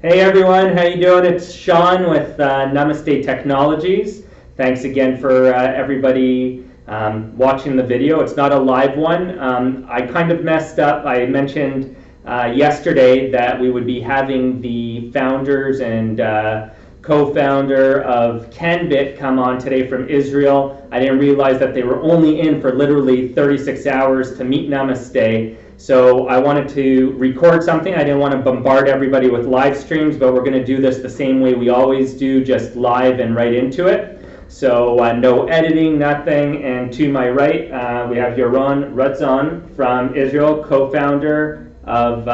Hey everyone, how you doing? It's Sean with Namaste Technologies. Thanks again for everybody watching the video. It's not a live one. I kind of messed up. I mentioned yesterday that we would be having the founders and co-founder of Canbit come on today from Israel. I didn't realize that they were only in for literally 36 hours to meet Namaste. So I wanted to record something. I didn't want to bombard everybody with live streams, but we're going to do this the same way we always do, just live and right into it. So no editing, nothing. And to my right, we have Yaron Rutzon from Israel, co-founder of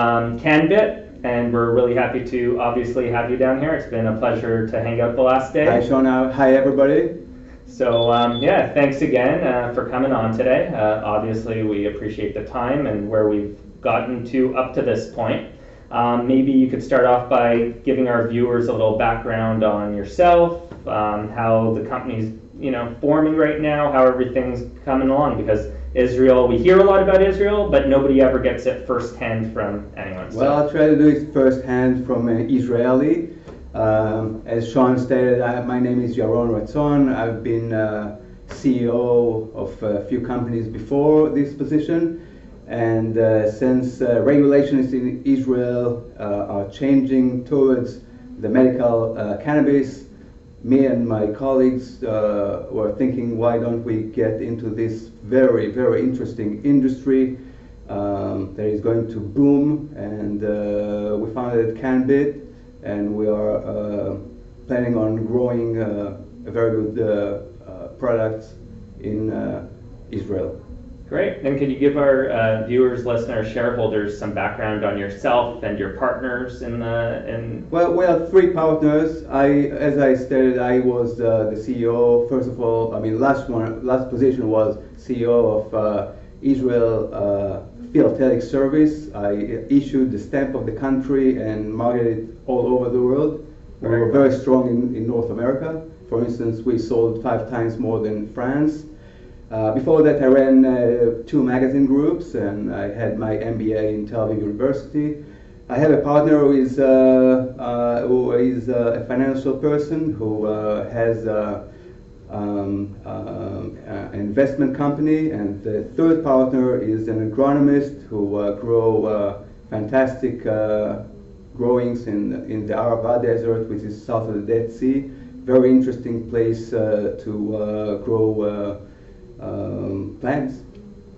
Canbit. And we're really happy to obviously have you down here. It's been a pleasure to hang out the last day. Hi, Sean. Hi, everybody. So yeah, thanks again for coming on today. Obviously, we appreciate the time and where we've gotten to up to this point. Maybe you could start off by giving our viewers a little background on yourself, how the company's forming right now, how everything's coming along. Because Israel, we hear a lot about Israel, but nobody ever gets it firsthand from anyone. So. Well, I'll try to do it firsthand from an Israeli. As Sean stated, my name is Yaron Rutzon. I've been CEO of a few companies before this position, and since regulations in Israel are changing towards the medical cannabis, me and my colleagues were thinking, why don't we get into this very, very interesting industry that is going to boom, and we founded Canbit. And we are planning on growing a very good products in Israel. Great. And can you give our viewers, listeners, shareholders some background on yourself and your partners in the? Well, we have three partners. As I stated, I was the CEO. First of all, last position was CEO of Israel Philatelic Service. I issued the stamp of the country and marketed it all over the world. We were very strong in North America. For instance, we sold 5 times more than France. Before that, I ran 2 magazine groups, and I had my MBA in Tel Aviv University. I have a partner who is a financial person who has an investment company, and the third partner is an agronomist who grow fantastic growings in the Arava Desert, which is south of the Dead Sea. Very interesting place to grow plants.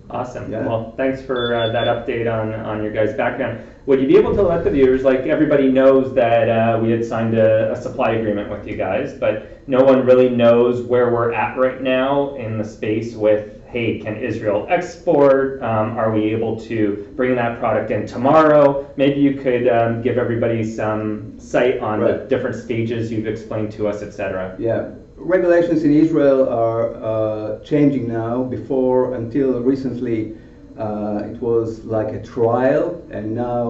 Awesome. Yeah. Well, thanks for that update on your guys' background. Would you be able to let the viewers, like everybody knows that we had signed a supply agreement with you guys, but no one really knows where we're at right now in the space with, hey, can Israel export? Are we able to bring that product in tomorrow? Maybe you could give everybody some sight on the different stages you've explained to us, etc. Yeah. Regulations in Israel are changing now. Before, until recently, it was like a trial, and now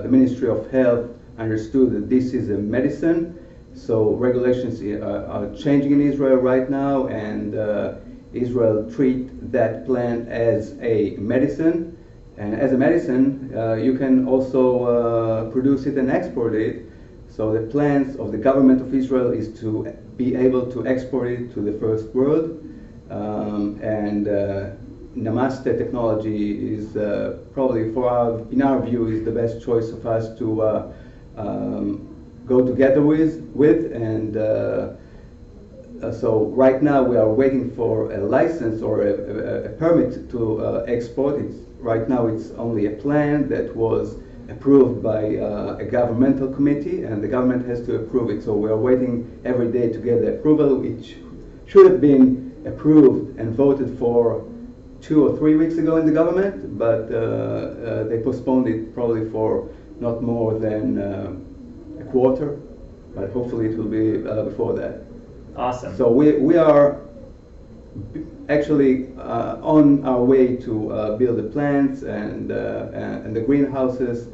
the Ministry of Health understood that this is a medicine. So regulations are changing in Israel right now, and Israel treat that plant as a medicine. And as a medicine, you can also produce it and export it. So the plans of the government of Israel is to be able to export it to the first world, and Namaste technology is probably, in our view, is the best choice of us to go together with. And so right now we are waiting for a license or a permit to export. Right now it's only a plan that was approved by a governmental committee, and the government has to approve it. So we are waiting every day to get the approval, which should have been approved and voted for 2 or 3 weeks ago in the government, but they postponed it probably for not more than a quarter, but hopefully it will be before that. Awesome. So we are actually on our way to build the plants and the greenhouses,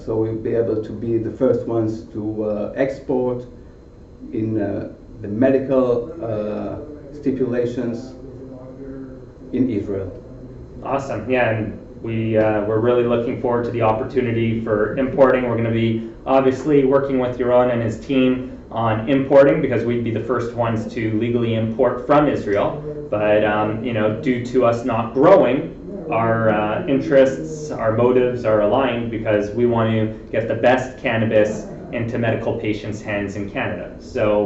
so we'll be able to be the first ones to export in the medical stipulations in Israel. Awesome. Yeah, and we're really looking forward to the opportunity for importing. We're going to be obviously working with Yaron and his team on importing, because we'd be the first ones to legally import from Israel. But due to us not growing, our interests, our motives are aligned, because we want to get the best cannabis into medical patients' hands in Canada. So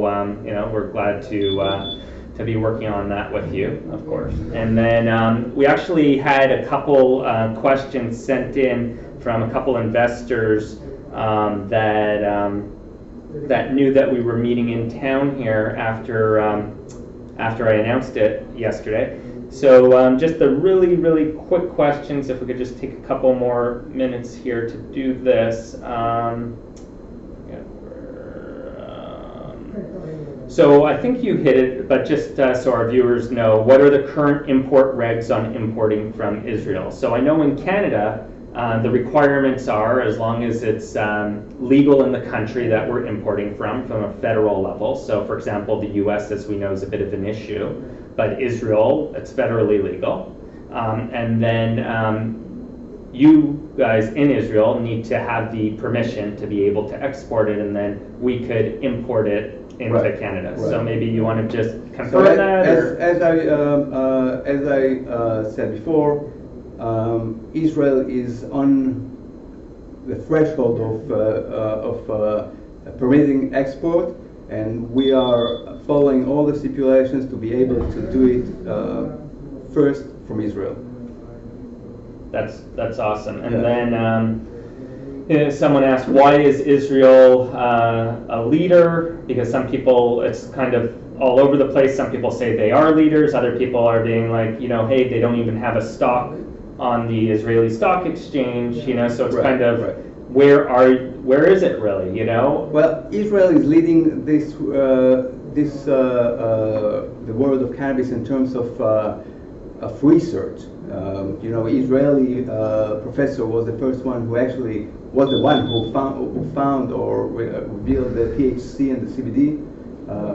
we're glad to be working on that with you, of course. And then we actually had a couple questions sent in from a couple investors that knew that we were meeting in town here after I announced it yesterday. So just the really, really quick questions, if we could just take a couple more minutes here to do this. So I think you hit it, but just so our viewers know, what are the current import regs on importing from Israel? So I know in Canada, the requirements are, as long as it's legal in the country that we're importing from a federal level. So for example, the US, as we know, is a bit of an issue, but Israel, it's federally legal. And then you guys in Israel need to have the permission to be able to export it, and then we could import it into Canada. Right. So maybe you want to just confirm that? As I said before, Israel is on the threshold of permitting export, and we are following all the stipulations to be able to do it first from Israel. That's awesome. And then someone asked, why is Israel a leader? Because some people, it's kind of all over the place. Some people say they are leaders. Other people are being like, hey, they don't even have a stock on the Israeli stock exchange. So it's kind of where is it really? Well, Israel is leading the world of cannabis in terms of research. Israeli professor was the first one who actually was the one who found or revealed the THC and the CBD.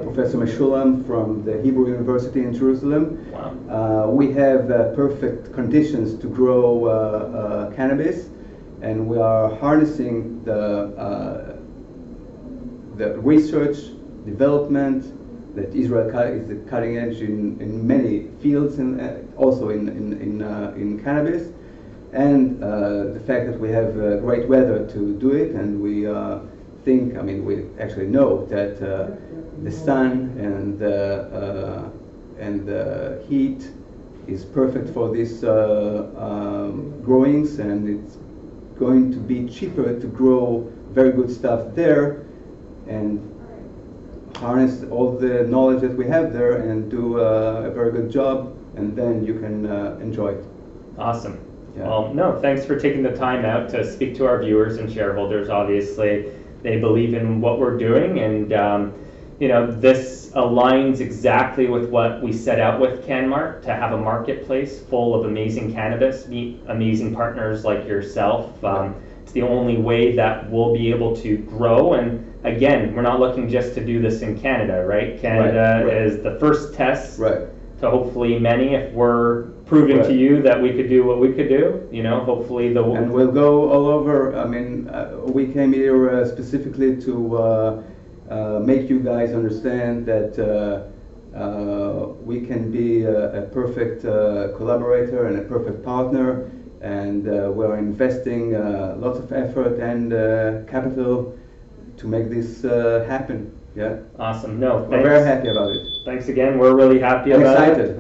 Professor Meshulam from the Hebrew University in Jerusalem. Wow. We have perfect conditions to grow cannabis, and we are harnessing the research development that Israel is the cutting edge in many fields, and also in cannabis, and the fact that we have great weather to do it, and we we actually know that the sun and the heat is perfect for these growings, and it's going to be cheaper to grow very good stuff there and harness all the knowledge that we have there and do a very good job, and then you can enjoy it. Awesome. Yeah. Well, no, thanks for taking the time out to speak to our viewers and shareholders. Obviously, they believe in what we're doing, and this aligns exactly with what we set out with CanMart, to have a marketplace full of amazing cannabis, meet amazing partners like yourself. It's the only way that we'll be able to grow. And again, we're not looking just to do this in Canada, right? Canada is the first test to hopefully many, if we're proving to you that we could do what we could do, hopefully and we'll go all over. We came here specifically to make you guys understand that we can be a perfect collaborator and a perfect partner, and we're investing lots of effort and capital to make this happen. Yeah. Awesome. No, thanks. We're very happy about it. Thanks again. We're really happy about it.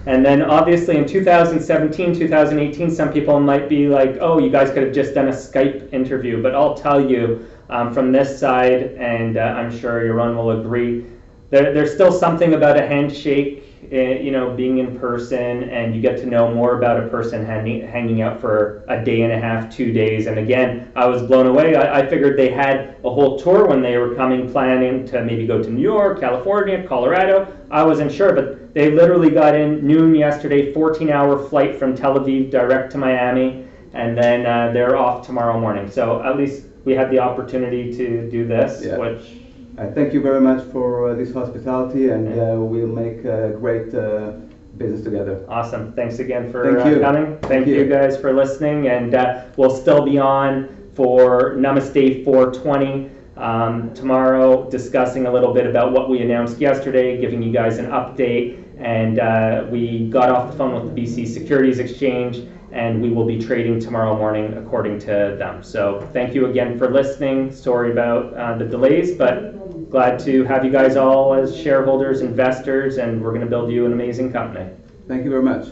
And then obviously in 2017, 2018, some people might be like, oh, you guys could have just done a Skype interview. But I'll tell you, from this side, and I'm sure Yaron will agree, there's still something about a handshake, being in person, and you get to know more about a person hanging out for a day and a half, 2 days. And again, I was blown away. I figured they had a whole tour when they were planning to maybe go to New York, California, Colorado. I wasn't sure, but they literally got in noon yesterday, 14-hour flight from Tel Aviv direct to Miami, and then they're off tomorrow morning. So at least we had the opportunity to do this, which... I thank you very much for this hospitality, and we'll make a great business together. Awesome. Thanks again for Thank you. coming. Thank you guys for listening, and we'll still be on for Namaste 420 tomorrow, discussing a little bit about what we announced yesterday, giving you guys an update, and we got off the phone with the BC Securities Exchange, and we will be trading tomorrow morning according to them. So thank you again for listening. Sorry about the delays, but glad to have you guys all as shareholders, investors, and we're going to build you an amazing company. Thank you very much.